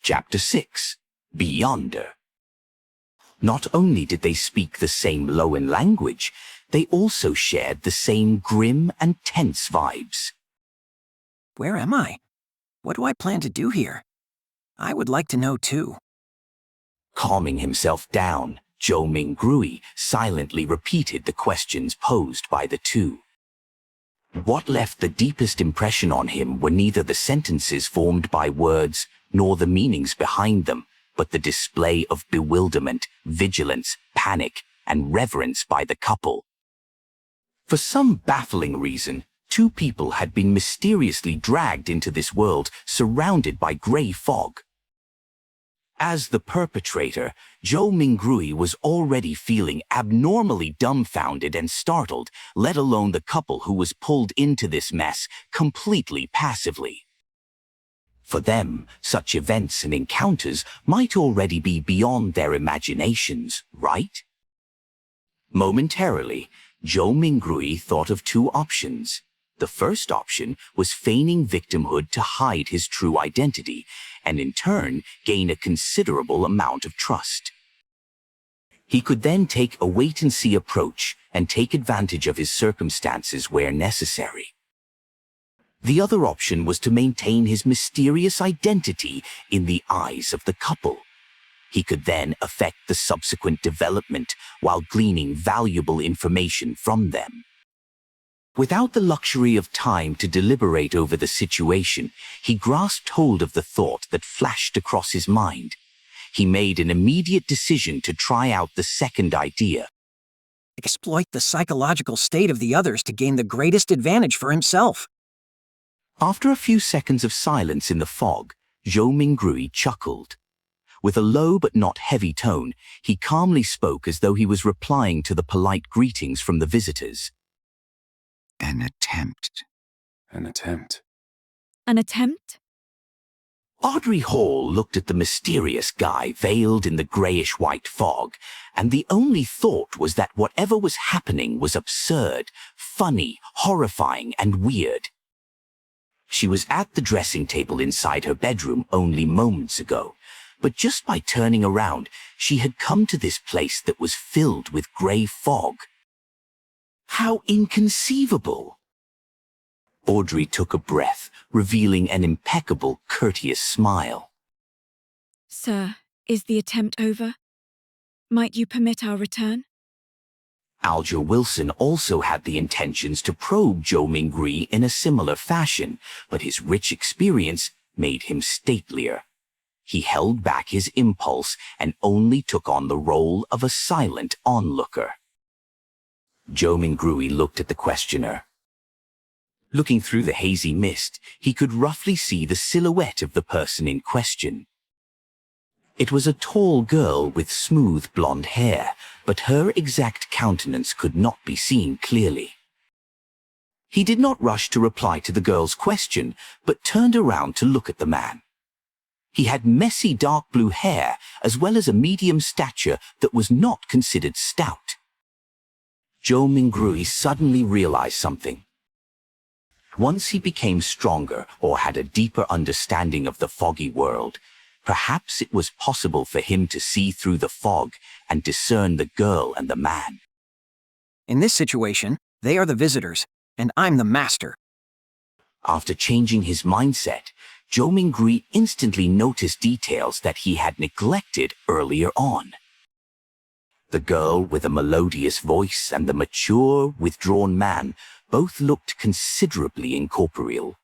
Chapter 6, Beyonder. Not only did they speak the same Loan language, they also shared the same grim and tense vibes. Where am I? What do I plan to do here? I would like to know too. Calming himself down, Zhou Mingrui silently repeated the questions posed by the two. What left the deepest impression on him were neither the sentences formed by words nor the meanings behind them, but the display of bewilderment, vigilance, panic, and reverence by the couple. For some baffling reason, two people had been mysteriously dragged into this world surrounded by gray fog. As the perpetrator, Zhou Mingrui was already feeling abnormally dumbfounded and startled, let alone the couple who was pulled into this mess completely passively. For them, such events and encounters might already be beyond their imaginations, right? Momentarily, Zhou Mingrui thought of two options. The first option was feigning victimhood to hide his true identity, and in turn gain a considerable amount of trust. He could then take a wait-and-see approach and take advantage of his circumstances where necessary. The other option was to maintain his mysterious identity in the eyes of the couple. He could then affect the subsequent development while gleaning valuable information from them. Without the luxury of time to deliberate over the situation, he grasped hold of the thought that flashed across his mind. He made an immediate decision to try out the second idea. Exploit the psychological state of the others to gain the greatest advantage for himself. After a few seconds of silence in the fog, Zhou Mingrui chuckled. With a low but not heavy tone, he calmly spoke as though he was replying to the polite greetings from the visitors. An attempt. An attempt. An attempt? Audrey Hall looked at the mysterious guy veiled in the grayish-white fog, and the only thought was that whatever was happening was absurd, funny, horrifying, and weird. She was at the dressing table inside her bedroom only moments ago, but just by turning around, she had come to this place that was filled with gray fog. How inconceivable! Audrey took a breath, revealing an impeccable, courteous smile. Sir, is the attempt over? Might you permit our return? Alger Wilson also had the intentions to probe Zhou Mingrui in a similar fashion, but his rich experience made him statelier. He held back his impulse and only took on the role of a silent onlooker. Zhou Mingrui looked at the questioner. Looking through the hazy mist, he could roughly see the silhouette of the person in question. It was a tall girl with smooth blonde hair, but her exact countenance could not be seen clearly. He did not rush to reply to the girl's question, but turned around to look at the man. He had messy dark blue hair, as well as a medium stature that was not considered stout. Zhou Mingrui suddenly realized something. Once he became stronger or had a deeper understanding of the foggy world, perhaps it was possible for him to see through the fog and discern the girl and the man. In this situation, they are the visitors, and I'm the master. After changing his mindset, Zhou Mingrui instantly noticed details that he had neglected earlier on. The girl with a melodious voice and the mature, withdrawn man both looked considerably incorporeal.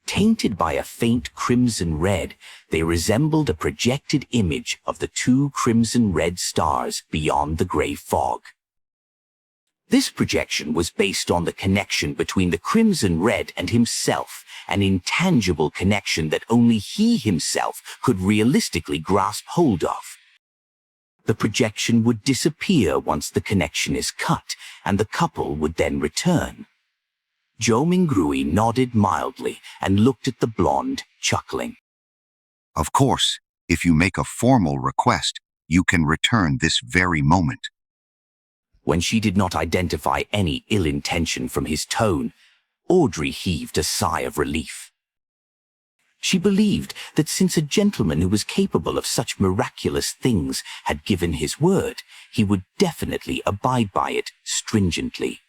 Tainted by a faint crimson red, they resembled a projected image of the two crimson-red stars beyond the gray fog. This projection was based on the connection between the crimson red and himself, an intangible connection that only he himself could realistically grasp hold of. The projection would disappear once the connection is cut, and the couple would then return. Zhou Mingrui nodded mildly and looked at the blonde, chuckling. Of course, if you make a formal request, you can return this very moment. When she did not identify any ill intention from his tone, Audrey heaved a sigh of relief. She believed that since a gentleman who was capable of such miraculous things had given his word, he would definitely abide by it stringently.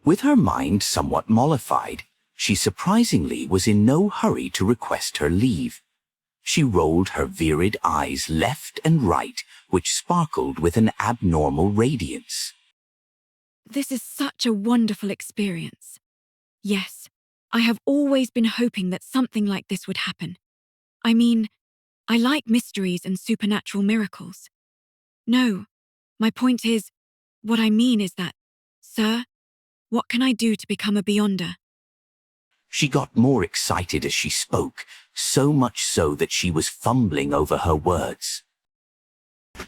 With her mind somewhat mollified, she surprisingly was in no hurry to request her leave. She rolled her virid eyes left and right, which sparkled with an abnormal radiance. This is such a wonderful experience. Yes, I have always been hoping that something like this would happen. I mean, I like mysteries and supernatural miracles. No, my point is, what I mean is that, sir, what can I do to become a Beyonder? She got more excited as she spoke, so much so that she was fumbling over her words.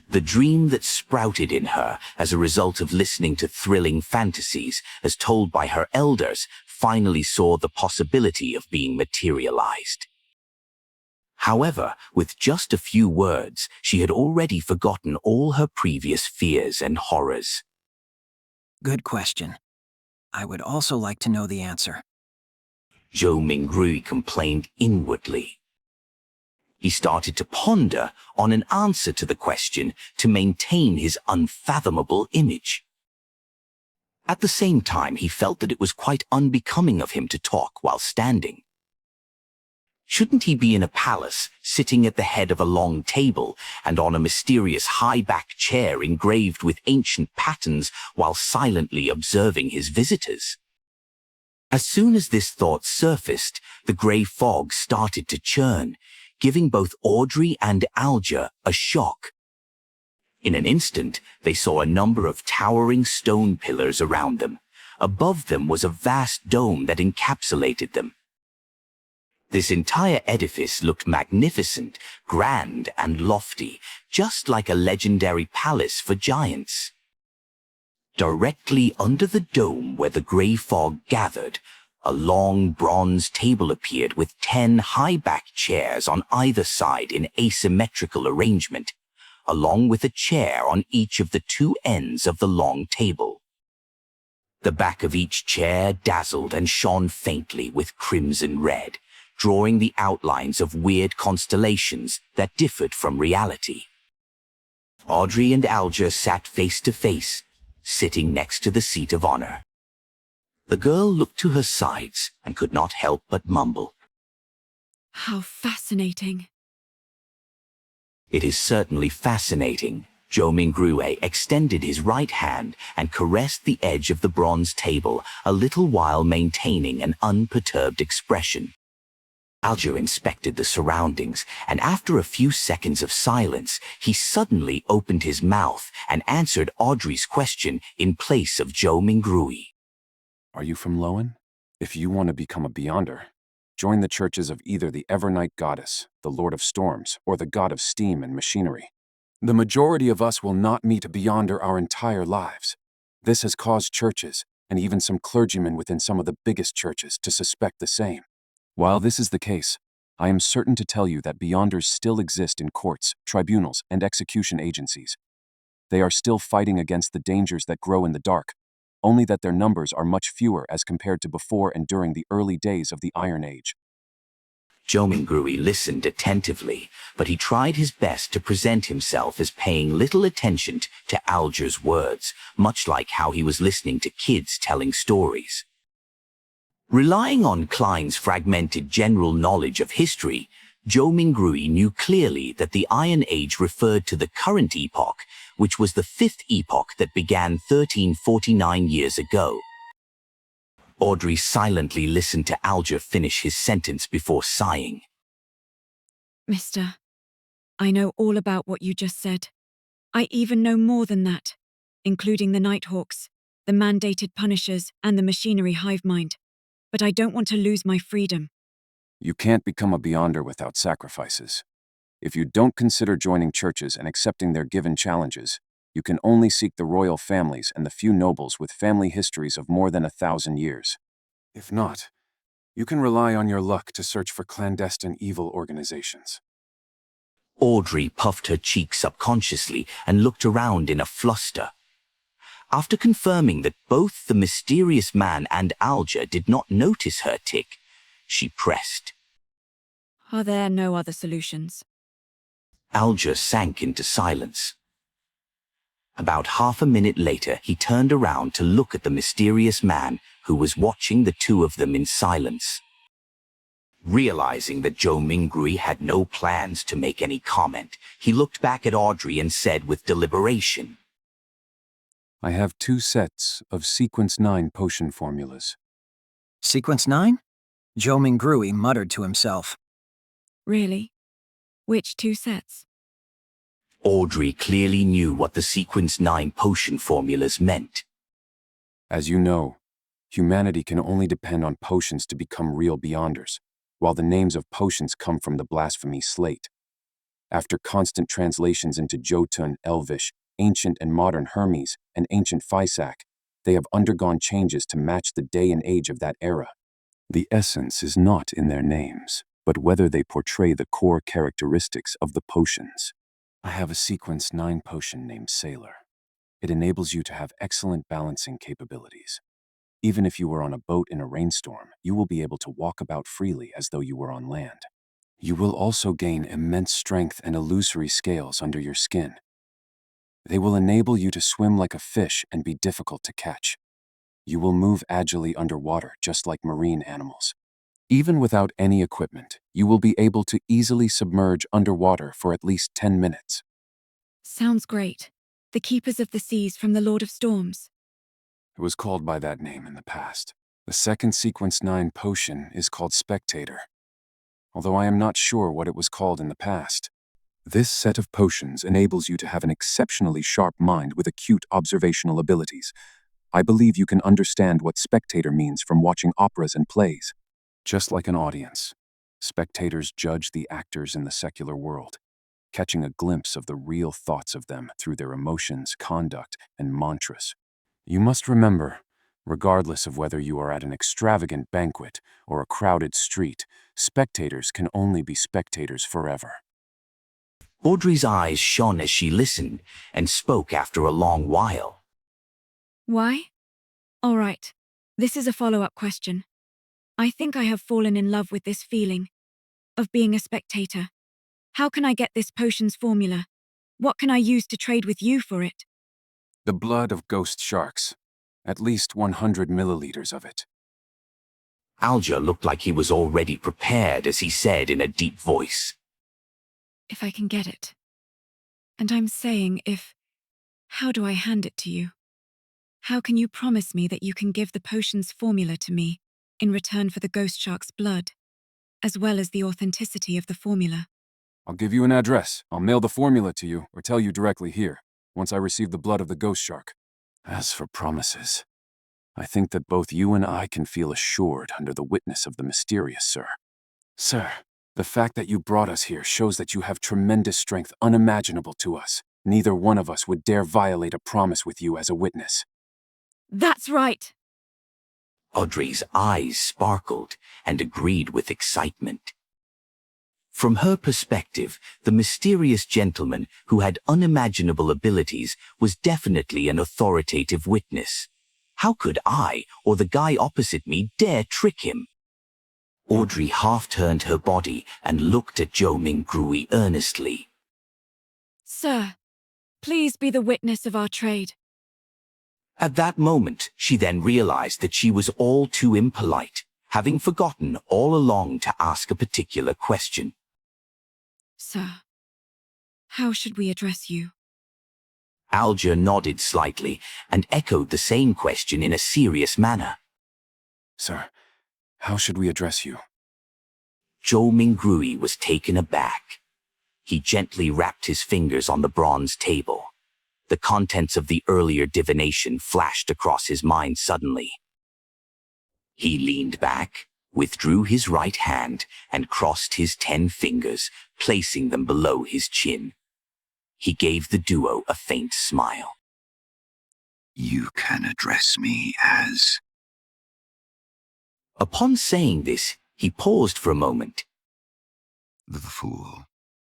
The dream that sprouted in her as a result of listening to thrilling fantasies, as told by her elders, finally saw the possibility of being materialized. However, with just a few words, she had already forgotten all her previous fears and horrors. Good question. I would also like to know the answer. Zhou Mingrui complained inwardly. He started to ponder on an answer to the question to maintain his unfathomable image. At the same time, he felt that it was quite unbecoming of him to talk while standing. Shouldn't he be in a palace, sitting at the head of a long table and on a mysterious high-backed chair engraved with ancient patterns while silently observing his visitors? As soon as this thought surfaced, the grey fog started to churn, giving both Audrey and Alger a shock. In an instant, they saw a number of towering stone pillars around them. Above them was a vast dome that encapsulated them. This entire edifice looked magnificent, grand, and lofty, just like a legendary palace for giants. Directly under the dome where the grey fog gathered, a long bronze table appeared with 10 high-backed chairs on either side in asymmetrical arrangement, along with a chair on each of the two ends of the long table. The back of each chair dazzled and shone faintly with crimson red, drawing the outlines of weird constellations that differed from reality. Audrey and Alger sat face to face, sitting next to the seat of honor. The girl looked to her sides and could not help but mumble. How fascinating. It is certainly fascinating. Zhou Mingrui extended his right hand and caressed the edge of the bronze table, a little while maintaining an unperturbed expression. Alger inspected the surroundings, and after a few seconds of silence, he suddenly opened his mouth and answered Audrey's question in place of Zhou Mingrui. Are you from Lowen? If you want to become a Beyonder, join the churches of either the Evernight Goddess, the Lord of Storms, or the God of Steam and Machinery. The majority of us will not meet a Beyonder our entire lives. This has caused churches, and even some clergymen within some of the biggest churches, to suspect the same. While this is the case, I am certain to tell you that Beyonders still exist in courts, tribunals, and execution agencies. They are still fighting against the dangers that grow in the dark, only that their numbers are much fewer as compared to before and during the early days of the Iron Age. Zhou Mingrui listened attentively, but he tried his best to present himself as paying little attention to Alger's words, much like how he was listening to kids telling stories. Relying on Klein's fragmented general knowledge of history, Zhou Mingrui knew clearly that the Iron Age referred to the current epoch, which was the fifth epoch that began 1349 years ago. Audrey silently listened to Alger finish his sentence before sighing. Mister, I know all about what you just said. I even know more than that, including the Nighthawks, the mandated punishers, and the machinery hive mind. But I don't want to lose my freedom. You can't become a Beyonder without sacrifices. If you don't consider joining churches and accepting their given challenges, you can only seek the royal families and the few nobles with family histories of more than 1,000 years. If not, you can rely on your luck to search for clandestine evil organizations. Audrey puffed her cheeks subconsciously and looked around in a fluster. After confirming that both the mysterious man and Alger did not notice her tick, she pressed. Are there no other solutions? Alger sank into silence. About half a minute later, he turned around to look at the mysterious man who was watching the two of them in silence. Realizing that Zhou Minggui had no plans to make any comment, he looked back at Audrey and said with deliberation, I have 2 sets of Sequence 9 potion formulas. Sequence 9? Zhou Minggui muttered to himself. Really? Which 2 sets? Audrey clearly knew what the Sequence 9 potion formulas meant. As you know, humanity can only depend on potions to become real Beyonders, while the names of potions come from the blasphemy slate. After constant translations into Jotun, Elvish, Ancient and Modern Hermes, and Ancient Physac, they have undergone changes to match the day and age of that era. The essence is not in their names, but whether they portray the core characteristics of the potions. I have a Sequence 9 potion named Sailor. It enables you to have excellent balancing capabilities. Even if you were on a boat in a rainstorm, you will be able to walk about freely as though you were on land. You will also gain immense strength and illusory scales under your skin. They will enable you to swim like a fish and be difficult to catch. You will move agilely underwater, just like marine animals. Even without any equipment, you will be able to easily submerge underwater for at least 10 minutes. Sounds great. The Keepers of the Seas from the Lord of Storms. It was called by that name in the past. The second Sequence 9 potion is called Spectator, although I am not sure what it was called in the past. This set of potions enables you to have an exceptionally sharp mind with acute observational abilities. I believe you can understand what spectator means from watching operas and plays. Just like an audience, spectators judge the actors in the secular world, catching a glimpse of the real thoughts of them through their emotions, conduct, and mantras. You must remember, regardless of whether you are at an extravagant banquet or a crowded street, spectators can only be spectators forever. Audrey's eyes shone as she listened and spoke after a long while. Why? All right. This is a follow-up question. I think I have fallen in love with this feeling of being a spectator. How can I get this potion's formula? What can I use to trade with you for it? The blood of ghost sharks. At least 100 milliliters of it. Alger looked like he was already prepared as he said in a deep voice, If I can get it. And I'm saying how do I hand it to you? How can you promise me that you can give the potion's formula to me in return for the ghost shark's blood, as well as the authenticity of the formula? I'll give you an address. I'll mail the formula to you or tell you directly here, once I receive the blood of the ghost shark. As for promises, I think that both you and I can feel assured under the witness of the mysterious, sir. Sir, the fact that you brought us here shows that you have tremendous strength unimaginable to us. Neither one of us would dare violate a promise with you as a witness. That's right! Audrey's eyes sparkled and agreed with excitement. From her perspective, the mysterious gentleman who had unimaginable abilities was definitely an authoritative witness. How could I or the guy opposite me dare trick him? Audrey half-turned her body and looked at Zhou Minggui earnestly. Sir, please be the witness of our trade. At that moment, she then realized that she was all too impolite, having forgotten all along to ask a particular question. Sir, how should we address you? Alger nodded slightly and echoed the same question in a serious manner. Sir, how should we address you? Zhou Minggui was taken aback. He gently rapped his fingers on the bronze table. The contents of the earlier divination flashed across his mind suddenly. He leaned back, withdrew his right hand, and crossed his 10 fingers, placing them below his chin. He gave the duo a faint smile. You can address me as... Upon saying this, he paused for a moment. the fool.